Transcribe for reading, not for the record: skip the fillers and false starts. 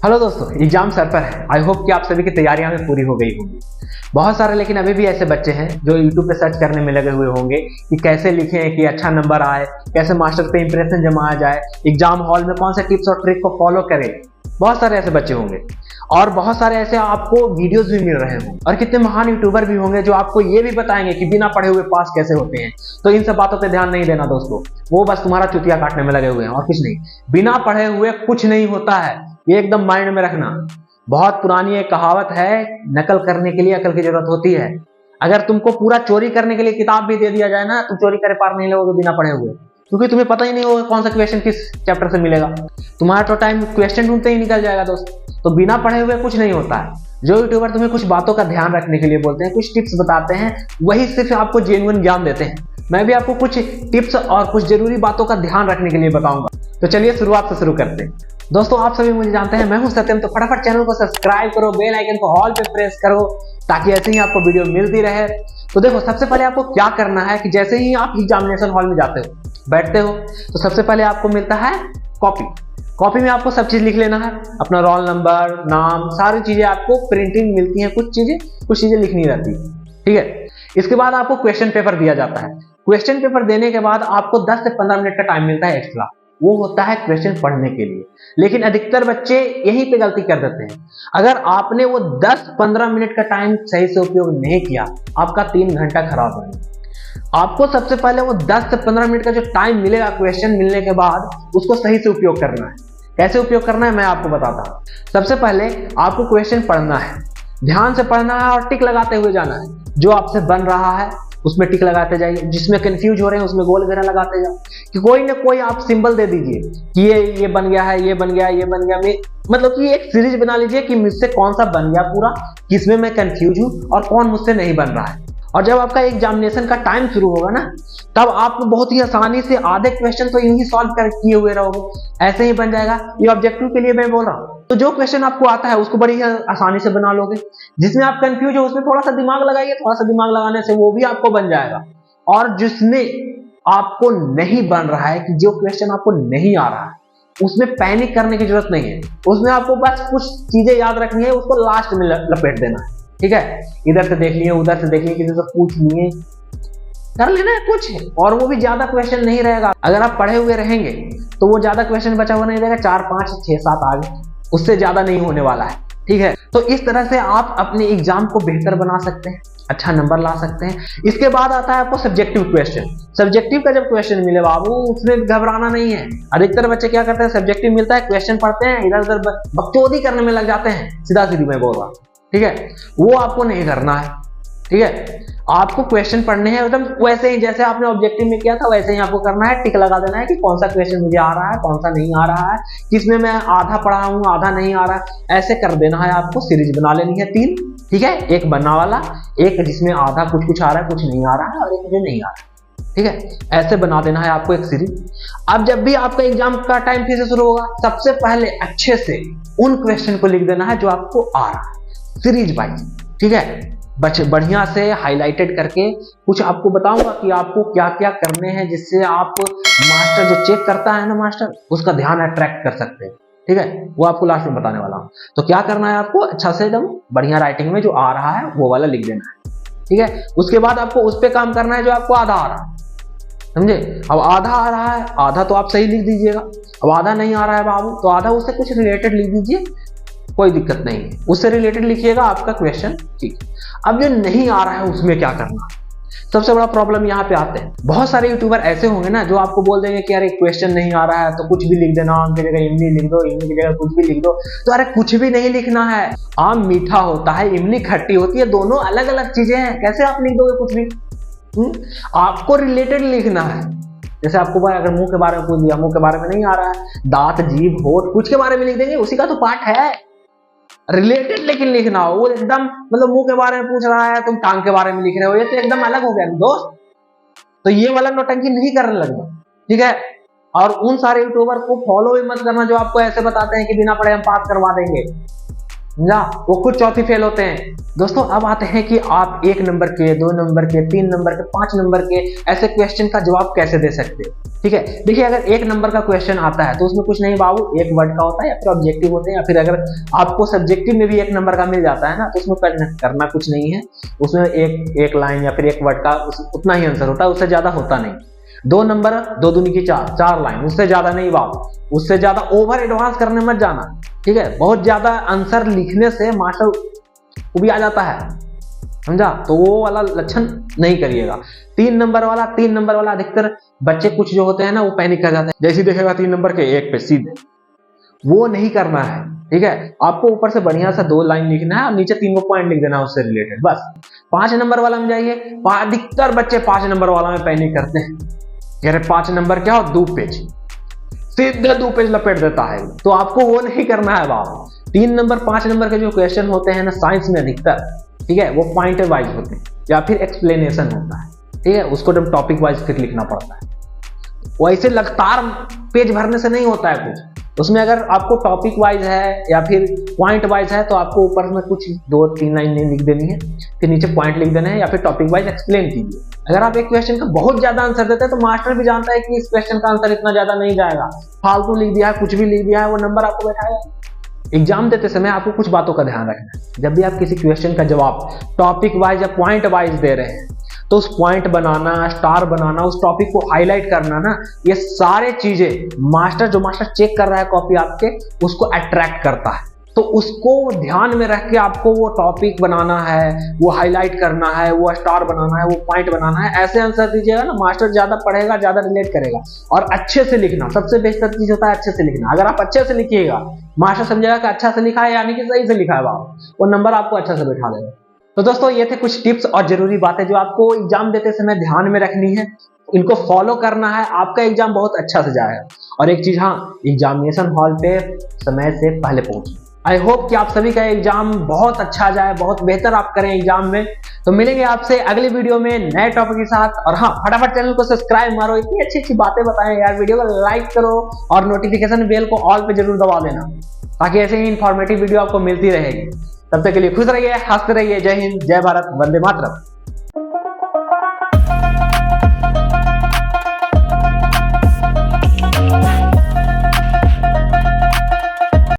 Hello दोस्तों, exam sir पर है। आई होप कि आप सभी की तैयारियां में पूरी हो गई होंगी। बहुत सारे लेकिन अभी भी ऐसे बच्चे हैं जो यूट्यूब पे सर्च करने में लगे हुए होंगे कि कैसे लिखें कि अच्छा नंबर आए, कैसे मास्टर पे इंप्रेशन जमाया जाए, एग्जाम हॉल में कौन से टिप्स और ट्रिक को फॉलो करें। बहुत सारे ऐसे बच्चे होंगे और बहुत सारे ऐसे आपको वीडियोस भी मिल रहे होंगे और कितने महान यूट्यूबर भी होंगे जो आपको ये भी बताएंगे कि बिना पढ़े हुए पास कैसे होते हैं। तो इन सब बातों पे ध्यान नहीं देना दोस्तों, वो बस तुम्हारा चुतिया काटने में लगे हुए हैं और कुछ नहीं। बिना पढ़े हुए कुछ नहीं होता है, ये एकदम माइंड में रखना। बहुत पुरानी एक कहावत है, नकल करने के लिए अकल की जरूरत होती है। अगर तुमको पूरा चोरी करने के लिए किताब भी दे दिया जाए ना, तुम चोरी करे पार नहीं लगोगे बिना पढ़े हुए, क्योंकि तुम्हें पता ही नहीं होगा कौन सा क्वेश्चन किस चैप्टर से मिलेगा। तुम्हारा तो टाइम क्वेश्चन ढूंढते ही निकल जाएगा दोस्त। तो बिना पढ़े हुए कुछ नहीं होता है। जो यूट्यूबर तुम्हें कुछ बातों का ध्यान रखने के लिए बोलते हैं, कुछ टिप्स बताते हैं, वही सिर्फ आपको जेन्युइन ज्ञान देते हैं। मैं भी आपको कुछ टिप्स और कुछ जरूरी बातों का ध्यान रखने के लिए बताऊंगा। तो चलिए शुरुआत से शुरू करते हैं। दोस्तों, आप सभी मुझे जानते हैं, मैं हूं सत्यम। तो फटाफट चैनल को सब्सक्राइब करो, बेल आइकन को ऑल पे प्रेस करो ताकि ऐसे ही आपको वीडियो मिलती रहे। तो देखो, सबसे पहले आपको क्या करना है कि जैसे ही आप एग्जामिनेशन हॉल में जाते हो, बैठते हो, तो सबसे पहले आपको मिलता है कॉपी। कॉपी में आपको सब चीज लिख लेना है, अपना रोल नंबर, नाम, सारी चीजें आपको प्रिंटिंग मिलती है। कुछ चीजें लिखनी रहती है, ठीक है। इसके बाद आपको क्वेश्चन पेपर दिया जाता है। क्वेश्चन पेपर देने के बाद आपको 10 से 15 मिनट का टाइम मिलता है एक्स्ट्रा। वो होता है क्वेश्चन पढ़ने के लिए। लेकिन अधिकतर बच्चे यहीं पे गलती कर देते हैं। अगर आपने वो 10-15 मिनट का टाइम सही से उपयोग नहीं किया, आपका 3 घंटा खराब होगा। आपको सबसे पहले वो 10 से 15 मिनट का जो टाइम मिलेगा क्वेश्चन मिलने के बाद, उसको सही से उपयोग करना है। कैसे उपयोग करना है मैं आपको बताता हूँ। सबसे पहले आपको क्वेश्चन पढ़ना है, ध्यान से पढ़ना है और टिक लगाते हुए जाना है। जो आपसे बन रहा है उसमें टिक लगाते जाइए, जिसमें कंफ्यूज हो रहे हैं उसमें गोल घेरा लगाते जाओ। कि कोई ना कोई आप सिंबल दे दीजिए कि ये बन गया है, ये बन गया, ये बन गया। मतलब कि एक सीरीज बना लीजिए कि मुझसे कौन सा बन गया पूरा, किसमें मैं कंफ्यूज हूं और कौन मुझसे नहीं बन रहा है। और जब आपका एग्जामिनेशन का टाइम शुरू होगा ना, तब आप बहुत ही आसानी से आधे क्वेश्चन तो यूं ही सॉल्व कर किए हुए रहोगे, ऐसे ही बन जाएगा। ये ऑब्जेक्टिव के लिए मैं बोल रहा हूँ। तो जो क्वेश्चन आपको आता है उसको बड़ी आसानी से बना लोगे। जिसमें आप कंफ्यूज हो उसमें थोड़ा सा दिमाग लगाइए, थोड़ा सा दिमाग लगाने से वो भी आपको बन जाएगा। और जिसमें आपको नहीं बन रहा है, कि जो क्वेश्चन आपको नहीं आ रहा है, उसमें पैनिक करने की जरूरत नहीं है। उसमें आपको बस कुछ चीजें याद रखनी है, उसको लास्ट में लपेट देना है, ठीक है। इधर से देख लिए, उधर से देख लिए, किसी से पूछ लिए, कर लेना है कुछ। और वो भी ज्यादा क्वेश्चन नहीं रहेगा। अगर आप पढ़े हुए रहेंगे तो वो ज्यादा क्वेश्चन बचा हुआ नहीं रहेगा, 4, 5, 6, 7 आगे, उससे ज्यादा नहीं होने वाला है, ठीक है। तो इस तरह से आप अपने एग्जाम को बेहतर बना सकते हैं, अच्छा नंबर ला सकते हैं। इसके बाद आता है आपको सब्जेक्टिव क्वेश्चन। सब्जेक्टिव का जब क्वेश्चन मिले बाबू, उसमें घबराना नहीं है। अधिकतर बच्चे क्या करते हैं, सब्जेक्टिव मिलता है, क्वेश्चन पढ़ते हैं, इधर उधर बकचोदी करने में लग जाते हैं। सीधा सीधी मैं बोल रहा हूं, ठीक है। वो आपको नहीं करना है, ठीक है। आपको क्वेश्चन पढ़ने हैं एकदम वैसे ही जैसे आपने ऑब्जेक्टिव में किया था, वैसे ही आपको करना है। टिक लगा देना है कि कौन सा क्वेश्चन मुझे आ रहा है, कौन सा नहीं आ रहा है, किसमें मैं आधा पढ़ा हूं, आधा नहीं आ रहा है। ऐसे कर देना है। आपको सीरीज बना लेनी है 3, ठीक है। एक बनना वाला, एक जिसमें आधा कुछ आ रहा है, कुछ नहीं आ रहा है, और एक मुझे नहीं आ रहा है, ठीक है। ऐसे बना देना है आपको एक सीरीज। अब जब भी आपका एग्जाम का टाइम फिर से शुरू होगा, सबसे पहले अच्छे से उन क्वेश्चन को लिख देना है जो आपको आ रहा है, सीरीज वाइज, ठीक है। बढ़िया से हाईलाइटेड करके कुछ आपको बताऊंगा कि आपको क्या क्या करने हैं, जिससे आप मास्टर जो चेक करता है ना, मास्टर उसका ध्यान अट्रैक्ट कर सकते हैं, ठीक है। वो आपको लास्ट में बताने वाला हूं। तो क्या करना है आपको, अच्छा से एकदम बढ़िया राइटिंग में जो आ रहा है वो वाला लिख देना है, ठीक है। उसके बाद आपको उस पर काम करना है जो आपको आधा आ रहा है, समझे। अब आधा आ रहा है, आधा तो आप सही लिख दीजिएगा। अब आधा नहीं आ रहा है बाबू, तो आधा उससे कुछ रिलेटेड लिख दीजिए, कोई दिक्कत नहीं है, उससे रिलेटेड लिखिएगा आपका क्वेश्चन, ठीक है। अब जो नहीं आ रहा है उसमें क्या करना, सबसे बड़ा प्रॉब्लम यहाँ पे आते हैं। बहुत सारे यूट्यूबर ऐसे होंगे ना जो आपको बोल देंगे कि अरे क्वेश्चन नहीं आ रहा है तो कुछ भी लिख देना, आम की जगह इमली लिख दो, इमली की जगह कुछ भी लिख दो। तो अरे कुछ भी नहीं लिखना है। आम मीठा होता है, इमली खट्टी होती है, दोनों अलग अलग चीजें हैं। कैसे आप लिख दोगे कुछ भी? आपको रिलेटेड लिखना है। जैसे आपको अगर मुंह के बारे में पूछ दिया, मुंह के बारे में नहीं आ रहा है, दांत, जीभ, होठ, कुछ के बारे में लिख देंगे, उसी का तो पार्ट है। रिलेटेड लेकिन लिखना हो, वो एकदम मतलब मुंह के बारे में पूछ रहा है, तुम टांग के बारे में लिख रहे हो, ये तो एकदम अलग हो गया दोस्त। तो ये वाला नौटंकी नहीं करने लगना, ठीक है। और उन सारे यूट्यूबर को फॉलो भी मत करना जो आपको ऐसे बताते हैं कि बिना पढ़े हम पास करवा देंगे। समझा, वो खुद चौथी फेल होते हैं। दोस्तों अब आते हैं कि आप 1 नंबर के, 2 नंबर के, 3 नंबर के, 5 नंबर के ऐसे क्वेश्चन का जवाब कैसे दे सकते हैं। ठीक है, देखिए अगर 1 नंबर का क्वेश्चन आता है तो उसमें कुछ नहीं बाबू, 1 वर्ड का होता है या फिर ऑब्जेक्टिव होते हैं, या फिर अगर आपको सब्जेक्टिव में भी 1 नंबर का मिल जाता है ना तो उसमें करना कुछ नहीं है, उसमें एक लाइन या फिर 1 वर्ड का उतना ही आंसर होता है, उससे ज्यादा होता नहीं। 2 नंबर 2 दूनी की 4, 4 लाइन, उससे ज्यादा नहीं बाबू, उससे ज्यादा ओवर एडवांस करने मत जाना। ठीक है, बहुत ज्यादा आंसर लिखने से मास्टर को भी आ जाता है, समझा, तो वो वाला लक्षण नहीं करिएगा। 3 नंबर वाला अधिकतर बच्चे कुछ जो होते हैं ना वो पैनिक कर जाते हैं, जैसे देखेगा 3 नंबर के 1 पे सीधे, वो नहीं करना है। ठीक है, आपको ऊपर से बढ़िया सा 2 लाइन लिखना है और नीचे 3 पॉइंट लिख देना उससे रिलेटेड, बस। 5 नंबर वाला में जाइए, अधिकतर बच्चे 5 नंबर वाला में पैनिक करते हैं, कह रहे 5 नंबर क्या हो, 2 पेज, सीधे 2 पेज लपेट देता है, तो आपको वो नहीं करना है बाबू। 3 नंबर 5 नंबर के जो क्वेश्चन होते हैं ना साइंस में अधिकतर, ठीक है, वो पॉइंट वाइज होते हैं या फिर एक्सप्लेनेशन होता है। ठीक है, उसको जब टॉपिक वाइज फिर लिखना पड़ता है, वैसे लगातार पेज भरने से नहीं होता है कुछ, उसमें अगर आपको टॉपिक वाइज है या फिर पॉइंट वाइज है तो आपको ऊपर में कुछ 2-3 लाइन लिख देनी है, फिर नीचे पॉइंट लिख देना है, या फिर टॉपिक वाइज एक्सप्लेन कीजिए। अगर आप एक क्वेश्चन का बहुत ज्यादा आंसर देते हैं तो मास्टर भी जानता है कि इस क्वेश्चन का आंसर इतना ज्यादा नहीं जाएगा, फालतू लिख दिया है, कुछ भी लिख दिया है, वो नंबर आपको बैठाएगा। एग्जाम देते समय आपको कुछ बातों का ध्यान रखना है, जब भी आप किसी क्वेश्चन का जवाब टॉपिक वाइज या पॉइंट वाइज दे रहे हैं तो उस पॉइंट बनाना, स्टार बनाना, उस टॉपिक को हाईलाइट करना ना, ये सारे चीजें मास्टर चेक कर रहा है कॉपी आपके, उसको अट्रैक्ट करता है। तो उसको ध्यान में रख के आपको वो टॉपिक बनाना है, वो हाईलाइट करना है, वो स्टार बनाना है, वो पॉइंट बनाना है, ऐसे आंसर दीजिएगा ना, मास्टर ज्यादा पढ़ेगा, ज्यादा रिलेट करेगा। और अच्छे से लिखना, सबसे बेहतर चीज होता है अच्छे से लिखना। अगर आप अच्छे से लिखिएगा, मास्टर समझेगा कि अच्छा से लिखा है, यानी कि सही से लिखा है बाबू, वो नंबर आपको अच्छा से बैठा देगा। तो दोस्तों ये थे कुछ टिप्स और जरूरी बातें जो आपको एग्जाम देते समय ध्यान में रखनी है, इनको फॉलो करना है, आपका एग्जाम बहुत अच्छा से जाएगा। और एक चीज, हाँ, एग्जामिनेशन हॉल पे समय से पहले पहुंचिए। आई होप कि आप सभी का एग्जाम बहुत अच्छा जाए, बहुत बेहतर आप करें एग्जाम में। तो मिलेंगे आपसे अगली वीडियो में नए टॉपिक के साथ। और हाँ, फटाफट चैनल को सब्सक्राइब मारो, इतनी अच्छी अच्छी बातें बताएं यार, वीडियो को लाइक करो और नोटिफिकेशन बेल को ऑल पे जरूर दबा देना, ताकि ऐसे ही इंफॉर्मेटिव वीडियो आपको मिलती रहेगी। तब तक के लिए खुश रहिए, हंसते रहिए। जय हिंद, जय भारत, वंदे मातरम।